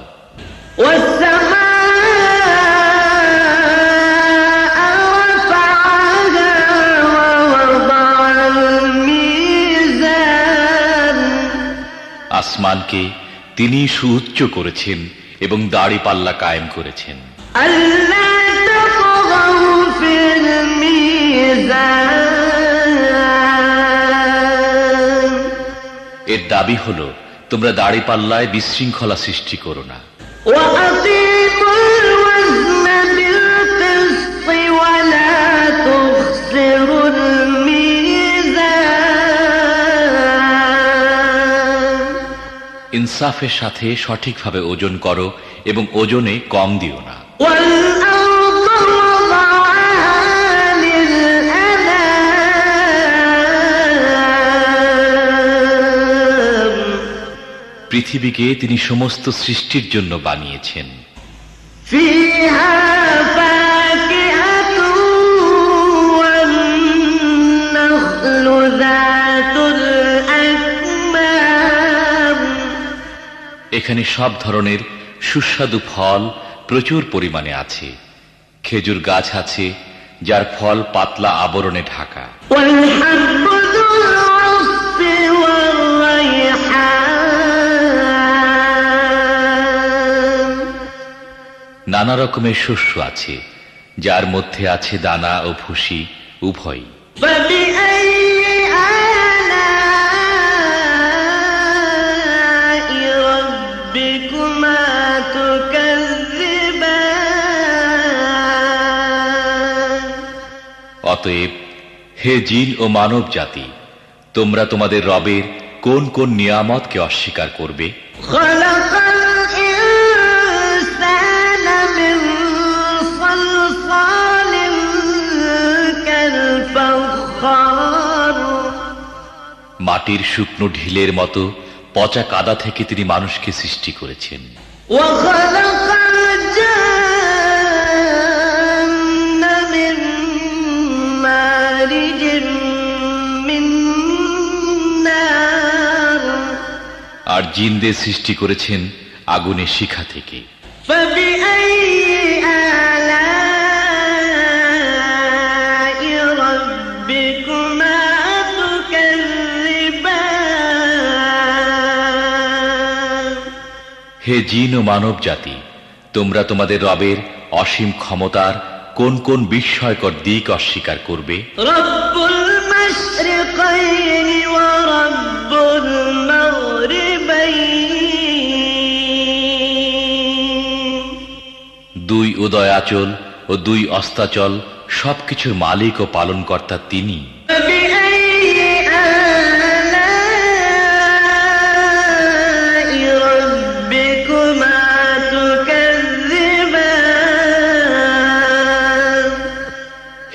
Speaker 1: আসমানকে তিনি সুউচ্চ করেছেন এবং দাড়ি পাল্লা কায়েম করেছেন। এর দাবি হল, তোমরা দাড়ি পাল্লায় বিশৃঙ্খলা সৃষ্টি করো না। ইনসাফের সাথে সঠিকভাবে ওজন করো এবং ওজনে কম দিও না। পৃথিবীকে তিনি সমস্ত সৃষ্টির জন্য বানিয়েছেন। এখানে সব ধরনের সুস্বাদু ফল প্রচুর পরিমাণে আছে। খেজুর গাছ আছে যার ফল পাতলা আবরণে ঢাকা। নানা রকমের শস্য আছে যার মধ্যে আছে দানা ও ভুসি উভয়ই। অতএব হে জিন ও মানব জাতি, তোমরা তোমাদের রবের কোন কোন নিয়ামতকে অস্বীকার করবে? মাটির শুকনো ঢিলের মতো পচা কাদা থেকে তিনি মানুষকে সৃষ্টি করেছেন। আর জিনদের সৃষ্টি করেছেন আগুনের শিখা থেকে। হে জিন ও মানব জাতি, তোমরা তোমাদের রবের অসীম ক্ষমতার কোন কোন বিস্ময়কর দিক অস্বীকার করবে?
Speaker 2: রব্বুল মাশরিকাইন ওয়া রব্বুল মাগরিবাইন,
Speaker 1: দুই উদয়াচল ও দুই অস্তাচল সবকিছুর মালিক ও পালনকর্তা তিনি।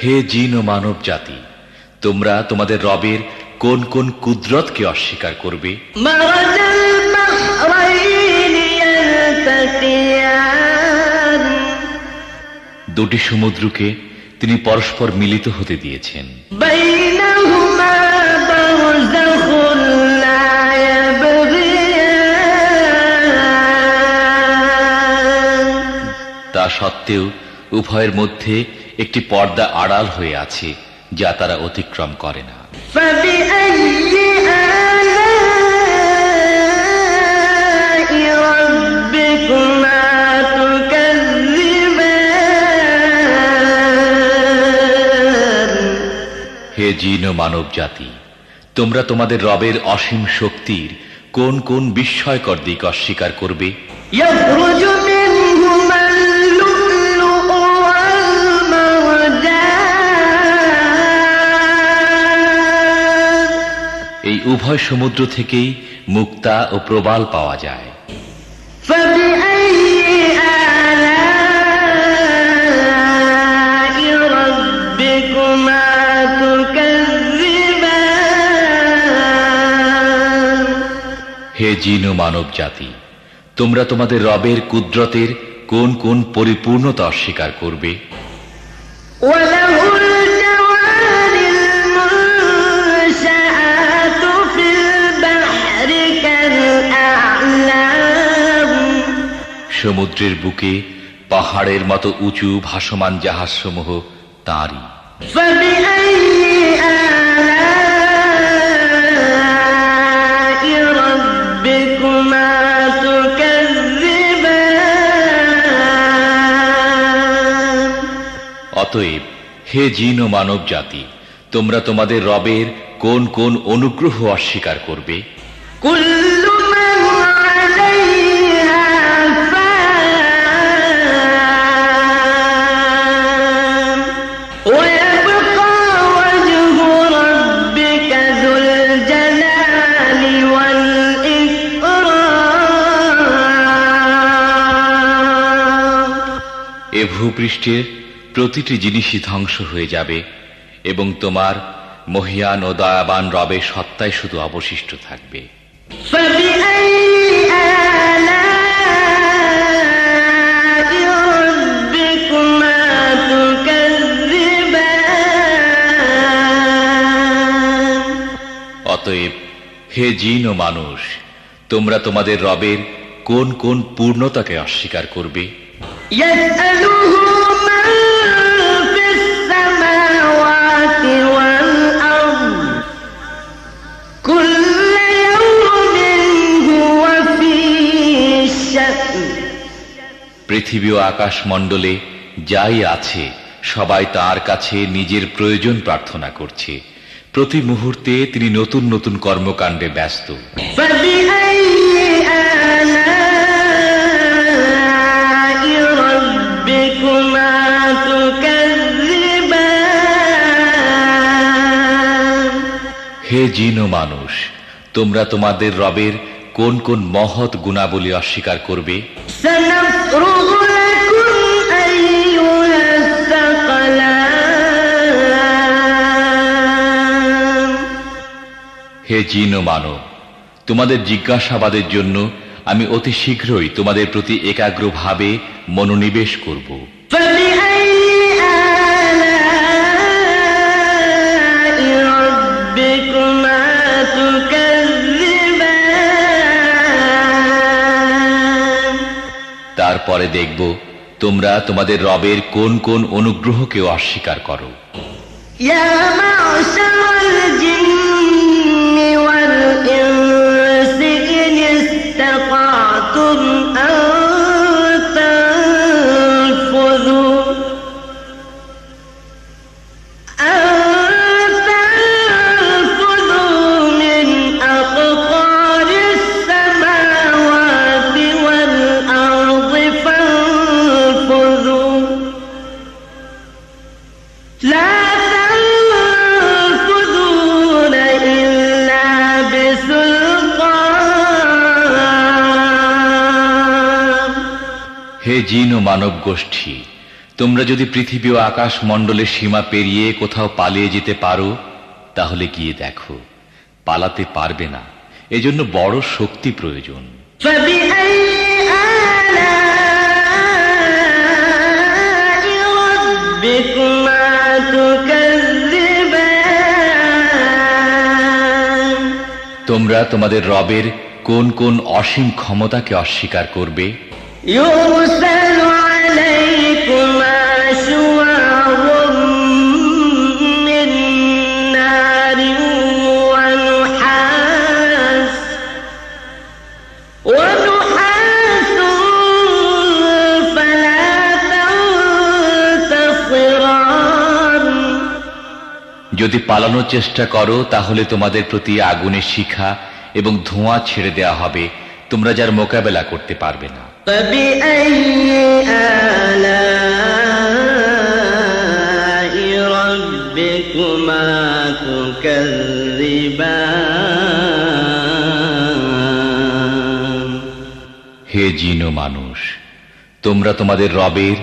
Speaker 1: হে জিন ও মানব জাতি, তোমরা তোমাদের রবের কোন কোন কুদরতকে অস্বীকার করবে? দুটি সমুদ্রকে তিনি পরস্পর মিলিত হতে দিয়েছেন। তা সত্ত্বেও উভয়ের মধ্যে একটি পর্দা আড়াল হয়ে আছে যা তারা অতিক্রম করে না। হে জিন ও মানব জাতি, তোমরা তোমাদের রবের অসীম শক্তির কোন কোন বিস্ময়কর দিক অস্বীকার করবে? এই উভয় সমুদ্র থেকেই মুক্তা ও প্রবাল পাওয়া যায়। হে জিন ও মানব জাতি, তোমরা তোমাদের রবের কুদরতের কোন কোন পরিপূর্ণতা অস্বীকার করবে? সমুদ্রের বুকে পাহাড়ের মতো উঁচু ভাসমান জাহাজসমূহ তাঁরই।
Speaker 2: فبأي آلاء ربكما تكذبان
Speaker 1: অতএব হে জিন ও মানব জাতি, তোমরা তোমাদের রবের কোন কোন অনুগ্রহ অস্বীকার করবে?
Speaker 2: كل من عليها فان ويبقى وجه ربك ذو الجلال والإكرام
Speaker 1: এ ভূপৃষ্ঠের প্রতিটি জিনিসই ধ্বংস হয়ে যাবে এবং তোমার মহিয়ান ও দয়াবান রবের সত্তাই শুধু অবশিষ্ট থাকবে।
Speaker 2: فبأي آلاء ربكما تكذبان
Speaker 1: অতএব হে জিন ও মানুষ, তোমরা তোমাদের রবের কোন কোন পূর্ণতাকে অস্বীকার করবে?
Speaker 2: يسأله من في السماوات والأرض كل يوم هو في شأن
Speaker 1: পৃথিবী ও আকাশ মণ্ডলে যাই আছে সবাই তার কাছে নিজের প্রয়োজন প্রার্থনা করছে। প্রতি মুহূর্তে তিনি নতুন নতুন কর্মকাণ্ডে ব্যস্ত।
Speaker 2: فبأي آلاء ربكما تكذبان
Speaker 1: হে জিন ও মানুষ, তোমরা তোমাদের রবের কোন কোন মহৎ গুণাবলী অস্বীকার করবে?
Speaker 2: سنفرغ لكم أيها الثقلان
Speaker 1: হে জিন ও মানব, তোমাদের জিজ্ঞাসাবাদের জন্য আমি অতি শীঘ্রই তোমাদের প্রতি একাগ্রভাবে মনোনিবেশ করব।
Speaker 2: فبأي آلاء ربكما تكذبان
Speaker 1: তারপরে দেখব তোমরা তোমাদের রবের কোন কোন অনুগ্রহকে অস্বীকার করো।
Speaker 2: يا معشر الجن والإنس إن استطعتم أن تنفذوا من أقطار السماوات والأرض فانفذوا لا تنفذون إلا بسلطان
Speaker 1: হে জিন ও মানব গোষ্ঠী, তোমরা যদি পৃথিবী ও আকাশ মণ্ডলের সীমা পেরিয়ে কোথাও পালিয়ে যেতে পারো তাহলে গিয়ে দেখো, পালাতে পারবে না। এজন্য বড় শক্তি প্রয়োজন।
Speaker 2: فبأي آلاء ربكما تكذبان
Speaker 1: তোমরা তোমাদের রবের কোন কোন অসীম ক্ষমতাকে অস্বীকার করবে?
Speaker 2: يرسل عليكما شواظ من نار ونحاس فلا تنتصران
Speaker 1: যদি পালানোর চেষ্টা করো তাহলে তোমাদের প্রতি আগুনের শিখা এবং ধোঁয়া ছেড়ে দেয়া হবে, তোমরা যার মোকাবেলা করতে পারবে না।
Speaker 2: فبأي آلاء ربكما تكذبان
Speaker 1: হে জিন ও মানুষ, তোমরা তোমাদের রবের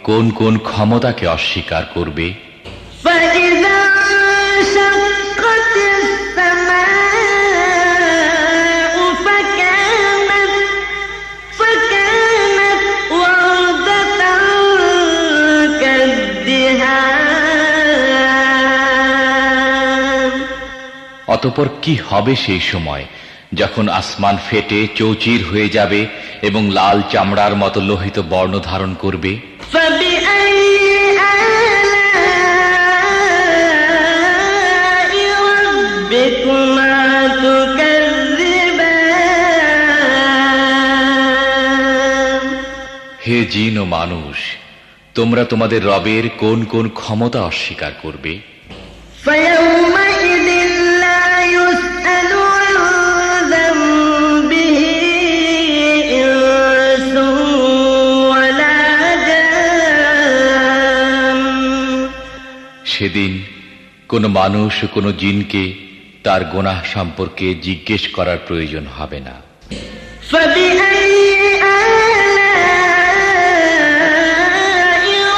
Speaker 1: কোন কোন ক্ষমতাকে অস্বীকার করবে?
Speaker 2: فإذا انشقت السماء فكانت وردة كالدهان
Speaker 1: অতঃপর কি হবে সেই সময় যখন আসমান ফেটে চৌচির হয়ে যাবে এবং লাল চামড়ার মতো লোহিত বর্ণ ধারণ করবে,
Speaker 2: فبأي آلاء ربكما تكذبان
Speaker 1: হে জিন ও মানুষ, তোমরা তোমাদের রবের কোন কোন ক্ষমতা অস্বীকার করবে?
Speaker 2: فيومئذ لا يسأل عن ذنبه إنس ولا جان
Speaker 1: সেদিন কোনো মানুষ ও কোনো জিনকে তার গুনাহ সম্পর্কে জিজ্ঞেস করার প্রয়োজন হবে না।
Speaker 2: فبأي آلاء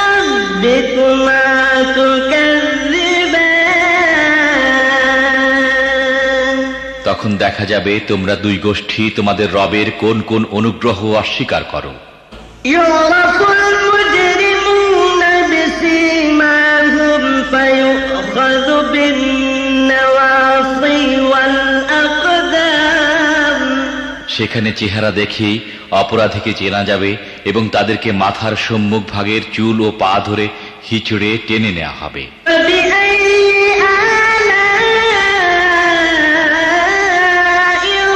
Speaker 2: ربكما تكذبان
Speaker 1: তখন দেখা যাবে তোমরা দুই গোষ্ঠী তোমাদের রবের কোন কোন অনুগ্রহ অস্বীকার করো।
Speaker 2: يعرف المجرمون بسيماهم فيؤخذ بالنواصي والأقدام
Speaker 1: সেখানে চেহারা দেখেই অপরাধীকে চেনা যাবে এবং তাদেরকে মাথার সম্মুখ ভাগের চুল ও পা ধরে হিচড়ে টেনে নেওয়া হবে।
Speaker 2: فبأي آلاء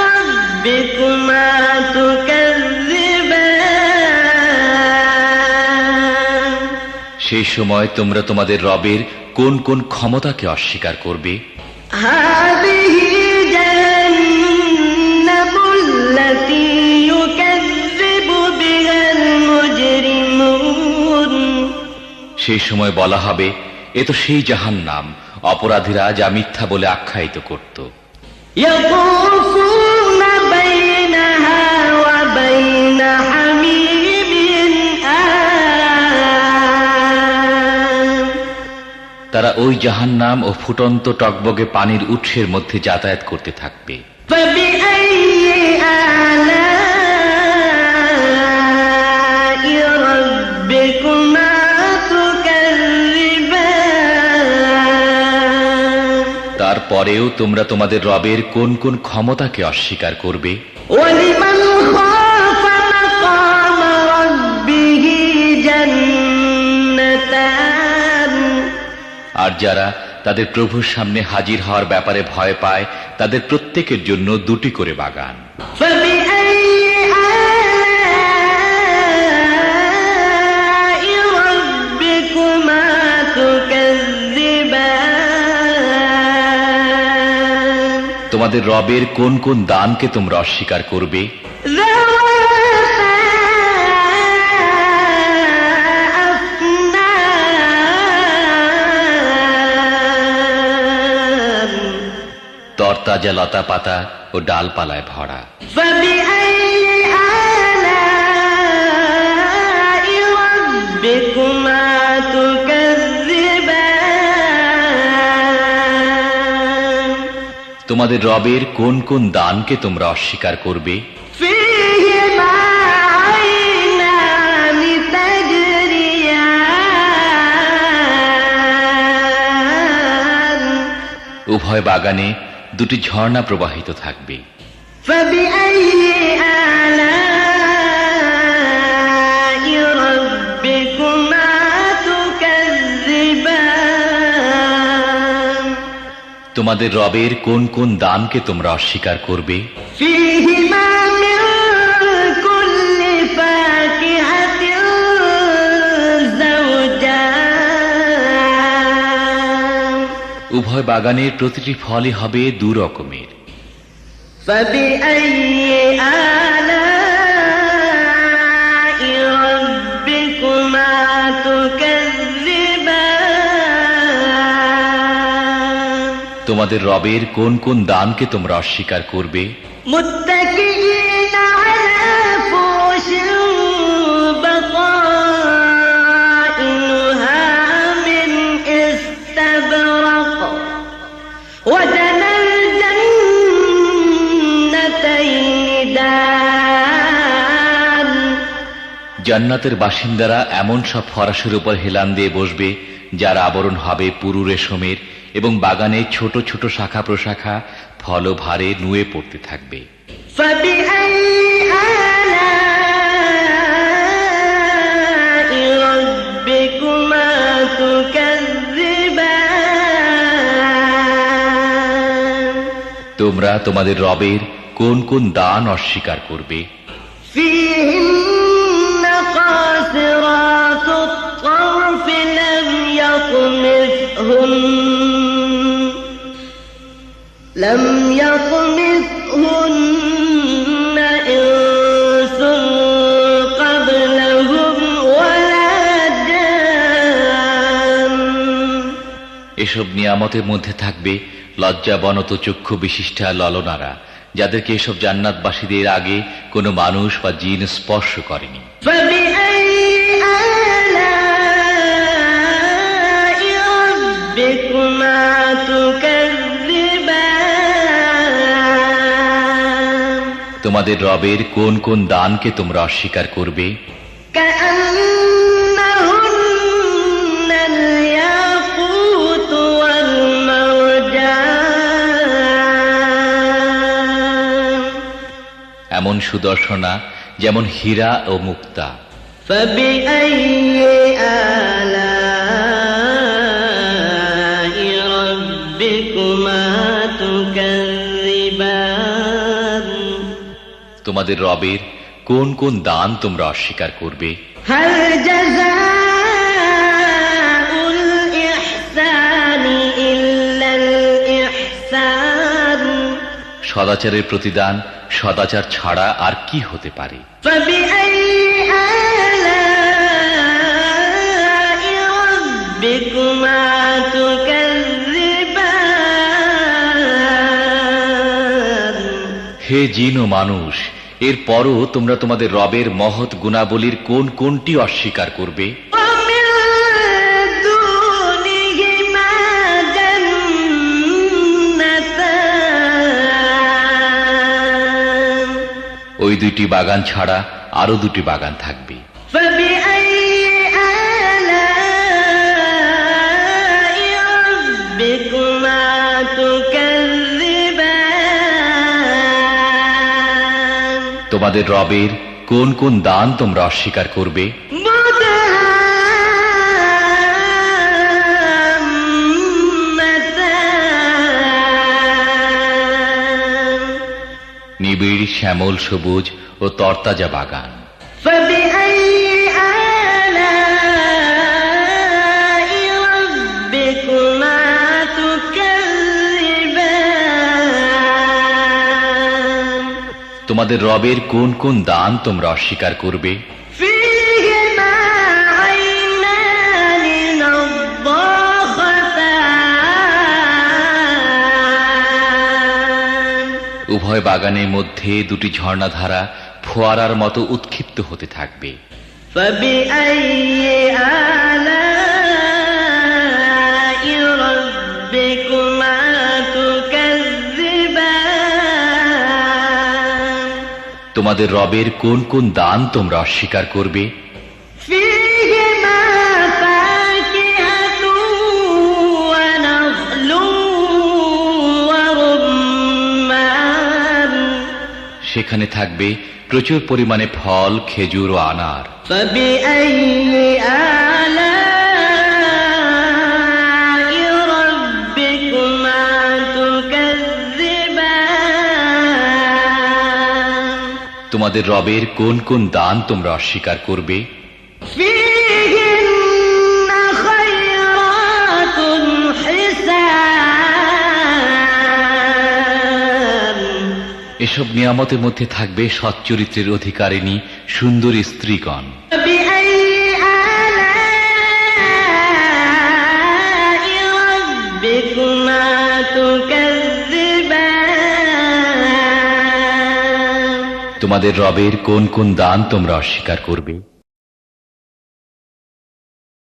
Speaker 2: ربكما تكذبان
Speaker 1: সেই সময় তোমরা তোমাদের রবের কোন কোন ক্ষমতাকে অস্বীকার করবে?
Speaker 2: هذه جهنم التي يكذب بها المجرمون
Speaker 1: সেই সময় বলা হবে, এ তো সেই জাহান্নাম অপরাধীরা যা মিথ্যা বলে আখ্যায়িত করত।
Speaker 2: يطوفون بينها وبين حميم آن
Speaker 1: তারা ওই জাহান্নাম ও ফুটন্ত টকবগে পানির উৎসের মধ্যে যাতায়াত করতে থাকবে।
Speaker 2: فبأي آلاء ربكما تكذبان
Speaker 1: তারপরেও তোমরা তোমাদের রবের কোন কোন ক্ষমতাকে অস্বীকার করবে?
Speaker 2: ولمن خاف مقام ربه جنتان
Speaker 1: আর যারা তাদের প্রভুর সামনে হাজির হওয়ার ব্যাপারে ভয় পায় তাদের প্রত্যেকের জন্য দুটি করে বাগান।
Speaker 2: فبأي آلاء ربكما تكذبان
Speaker 1: তোমাদের রবের কোন কোন দানকে তোমরা অস্বীকার করবে?
Speaker 2: ذواتا أفنان
Speaker 1: তরতাজা লতা পাতা ও ডালপালায় ভরা।
Speaker 2: فبأي آلاء ربكما تكذبان
Speaker 1: তোমাদের রবের কোন কোন দানকে তোমরা অস্বীকার করবে?
Speaker 2: فيهما عينان تجريان
Speaker 1: উভয় বাগানে দুটি ঝর্ণা প্রবাহিত থাকবে।
Speaker 2: فبأي آلاء ربكما تكذبان
Speaker 1: তোমাদের রবের কোন কোন দানকে তোমরা অস্বীকার করবে?
Speaker 2: فيهما من كل فاكهة زوجان
Speaker 1: উভয় বাগানের প্রতিটি ফলই হবে দু রকমের।
Speaker 2: فبأي آلاء ربكما تكذبان
Speaker 1: তোমাদের রবের কোন কোন দানকে তোমরা অস্বীকার করবে?
Speaker 2: متكئين على فرش بطائنها من استبرق وجنى الجنتين دان
Speaker 1: জান্নাতের বাসিন্দারা এমন সব ফরাসের উপর হেলান দিয়ে বসবে যার আবরণ হবে পুরু রেশমের এবং বাগানে ছোট ছোট শাখা প্রশাখা ফলভারে নুয়ে পড়তে থাকবে।
Speaker 2: فبأي آلاء ربكما تكذبان
Speaker 1: তোমরা তোমাদের রবের কোন কোন দান অস্বীকার করবে?
Speaker 2: فيهن قاصرات الطرف لم يطمثهن إنس قبلهم ولا جان
Speaker 1: এসব নিয়ামতের মধ্যে থাকবে লজ্জাবনত চক্ষু বিশিষ্টা ললনারা, যাদেরকে এসব জান্নাতবাসীদের আগে কোনো মানুষ বা জিন স্পর্শ করেনি।
Speaker 2: فبأي آلاء ربكما تكذبان
Speaker 1: তোমাদের রবের কোন কোন দানকে তোমরা অস্বীকার করবে?
Speaker 2: كأنهن الياقوت والمرجان
Speaker 1: এমন সুদর্শনা যেমন হীরা ও মুক্তা।
Speaker 2: فبأي آلاء ربكما تكذبان
Speaker 1: তোমাদের রবের কোন কোন দান তোমরা অস্বীকার করবে?
Speaker 2: هل جزاء الإحسان إلا الإحسان
Speaker 1: সদাচারের প্রতিদান সদাচার ছাড়া আর কি হতে পারে?
Speaker 2: فبأي آلاء ربكما تكذبان
Speaker 1: হে জিন ও মানুষ, এরপরও তোমরা তোমাদের রবের মহৎ গুণাবলীর কোন কোনটি অস্বীকার করবে?
Speaker 2: ومن دونهما جنتان
Speaker 1: ওই দুইটি বাগান ছাড়া আরো দুটি বাগান থাকবে।
Speaker 2: فبأي آلاء ربكما تكذبان
Speaker 1: তোমাদের রবের কোন কোন দান তোমরা অস্বীকার করবে?
Speaker 2: مدهامتان
Speaker 1: নিবিড় শ্যামল সবুজ ও তরতাজা বাগান।
Speaker 2: فبأي آلاء ربكما تكذبان
Speaker 1: তোমাদের রবের কোন কোন দান তোমরা অস্বীকার করবে?
Speaker 2: فيهما عينان نضاختان
Speaker 1: উভয় বাগানের মধ্যে দুটি ঝর্ণাধারা ফোয়ারার মতো উৎক্ষিপ্ত হতে থাকবে।
Speaker 2: فبأي آلاء ربكما تكذبان
Speaker 1: তোমাদের রবের কোন কোন দান তোমরা অস্বীকার করবে?
Speaker 2: فيهما فاكهة ونخل ورمان
Speaker 1: সেখানে থাকবে প্রচুর পরিমাণে ফল, খেজুর ও আনার।
Speaker 2: فبأي آلاء ربكما تكذبان
Speaker 1: তোমাদের রবের কোন কোন দান তোমরা অস্বীকার করবে?
Speaker 2: فيهن خيرات حسان
Speaker 1: এসব নিয়ামতের মধ্যে থাকবে সচ্চরিত্রের অধিকারিণী সুন্দরী স্ত্রীগণ।
Speaker 2: فبأي آلاء ربكما تكذبان
Speaker 1: তোমাদের রবের কোন কোন দান তোমরা অস্বীকার করবে?